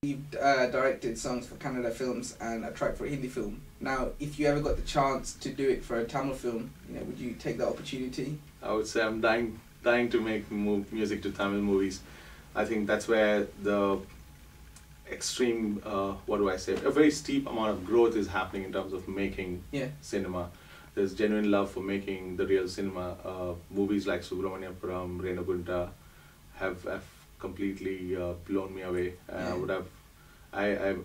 You've directed songs for Kannada films and a track for a Hindi film. Now, if you ever got the chance to do it for a Tamil film, would you take that opportunity? I would say I'm dying to make music to Tamil movies. I think that's where the extreme, a very steep amount of growth is happening in terms of making cinema. There's genuine love for making the real cinema. Movies like Subramaniapuram, Renagunta have completely blown me away. I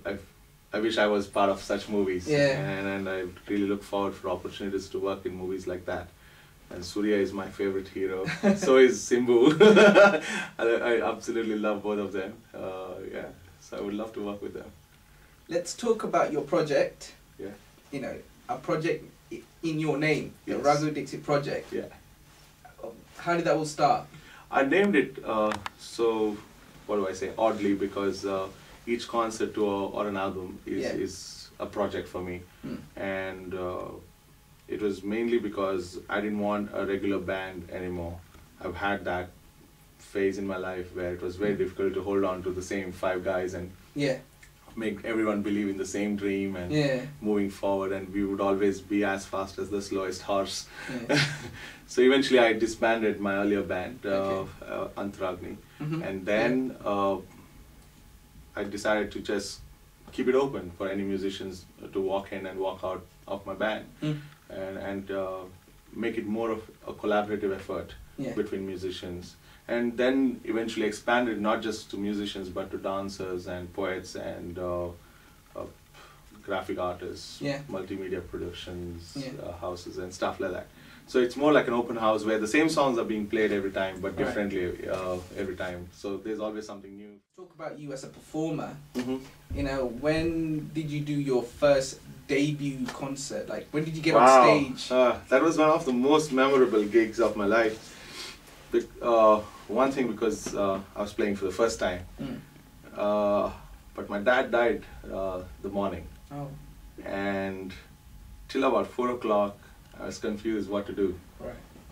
wish I was part of such movies, and I really look forward for opportunities to work in movies like that. And Surya is my favorite hero. So is Simbu. I absolutely love both of them. So I would love to work with them. Let's talk about your project. Yeah. A project in your name, the Raghu Dixit project. Yeah. How did that all start? I named it oddly, because each concert or an album is a project for me. And it was mainly because I didn't want a regular band anymore. I've had that phase in my life where it was very difficult to hold on to the same 5 guys and make everyone believe in the same dream and moving forward, and we would always be as fast as the slowest horse. So eventually I disbanded my earlier band, Antaragni, and then I decided to just keep it open for any musicians to walk in and walk out of my band, and make it more of a collaborative effort between musicians. And then eventually expanded not just to musicians but to dancers and poets and graphic artists, multimedia productions, houses and stuff like that. So it's more like an open house where the same songs are being played every time but differently every time. So there's always something new. Talk about you as a performer. When did you do your first debut concert? Like, when did you get on stage? That was one of the most memorable gigs of my life. One thing, because I was playing for the first time, but my dad died the morning, and till about 4 o'clock I was confused what to do.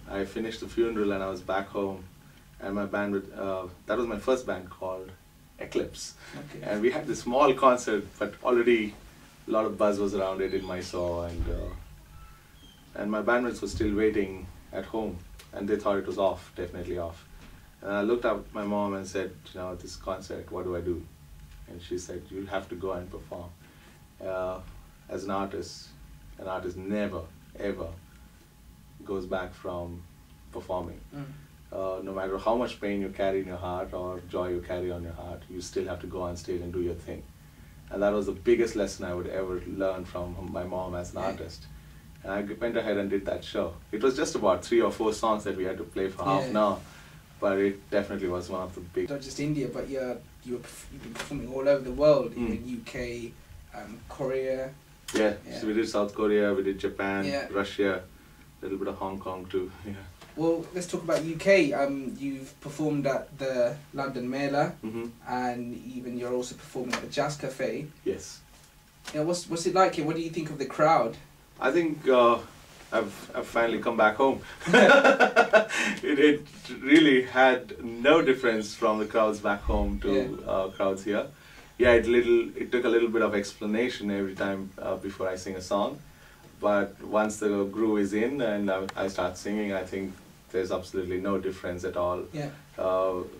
I finished the funeral and I was back home, and my band, that was my first band, called Eclipse, and we had this small concert, but already a lot of buzz was around it in Mysore, and my bandmates were still waiting at home. And they thought it was off, definitely off. And I looked up at my mom and said, this concert, what do I do? And she said, you'll have to go and perform. As an artist never, ever goes back from performing. No matter how much pain you carry in your heart or joy you carry on your heart, you still have to go on stage and do your thing. And that was the biggest lesson I would ever learn from my mom as an artist. And I went ahead and did that show. It was just about 3 or 4 songs that we had to play for half an hour, but it definitely was one of the big... Not just India, but you've been performing all over the world, in the UK, Korea. So we did South Korea, we did Japan, Russia, a little bit of Hong Kong too. Well, let's talk about UK. You've performed at the London Mela, and even you're also performing at the Jazz Cafe. Yes. What's it like here? What do you think of the crowd? I think I've finally come back home. It really had no difference from the crowds back home to crowds here. It took a little bit of explanation every time before I sing a song, but once the groove is in and I start singing, I think there's absolutely no difference at all.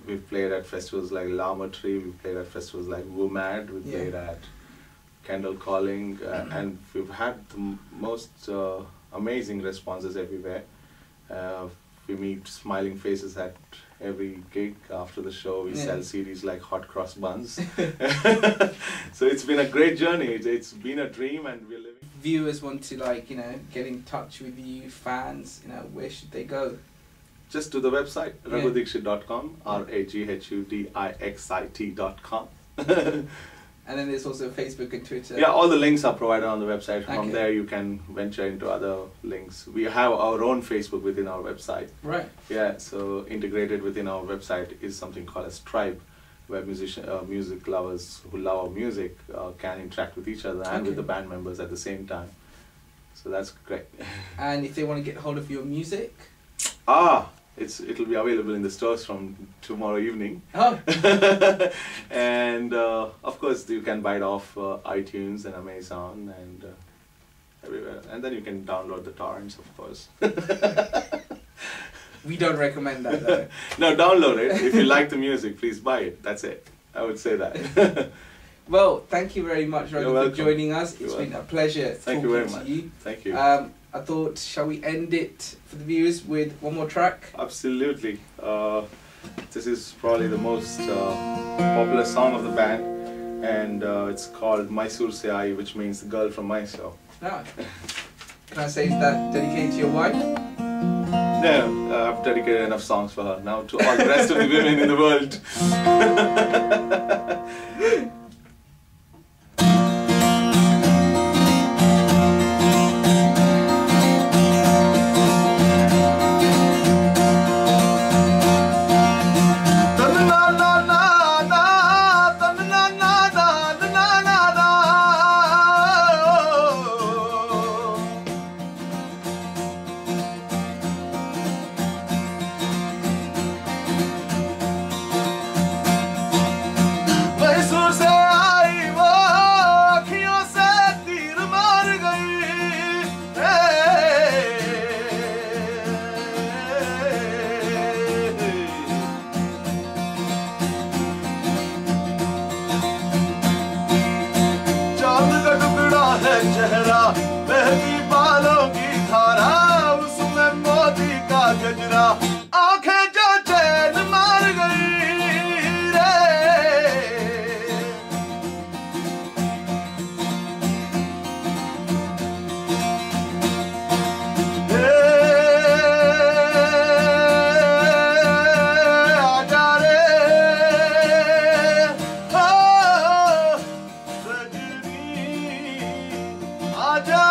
We've played at festivals like Lama Tree, we've played at festivals like WOMAD, we've played at Kendall Calling, and we've had the most amazing responses everywhere. We meet smiling faces at every gig. After the show, we sell CDs like hot cross buns. So it's been a great journey. It's been a dream, and we're living. Viewers want to get in touch with you, fans. Where should they go? Just to the website, raghudixit.com, RAGHUDIXIT.com. And then there's also Facebook and Twitter. Yeah, all the links are provided on the website. From there you can venture into other links. We have our own Facebook within our website. Yeah, so integrated within our website is something called as Tribe, where music lovers who love our music can interact with each other and with the band members at the same time. So that's great. And if they want to get hold of your music? it'll be available in the stores from tomorrow evening. Oh. And of course you can buy it off iTunes and Amazon and everywhere. And then you can download the torrents, of course. We don't recommend that though. No, download it. If you like the music, please buy it. That's it. I would say that. Well, thank you very much, Raghu, for joining us. It's been a pleasure talking to you. Thank you. I thought, shall we end it for the viewers with one more track? Absolutely. This is probably the most popular song of the band, and it's called Mysore Se Aayi, which means the girl from Mysore. Ah. Can I say, is that dedicated to your wife? No, I've dedicated enough songs for her. Now to all the rest of the women in the world. चेहरा बहती बालों की धारा उसमें मोती का गजरा आंखें जो चैन मार गई रे आजा रे सजनी आजा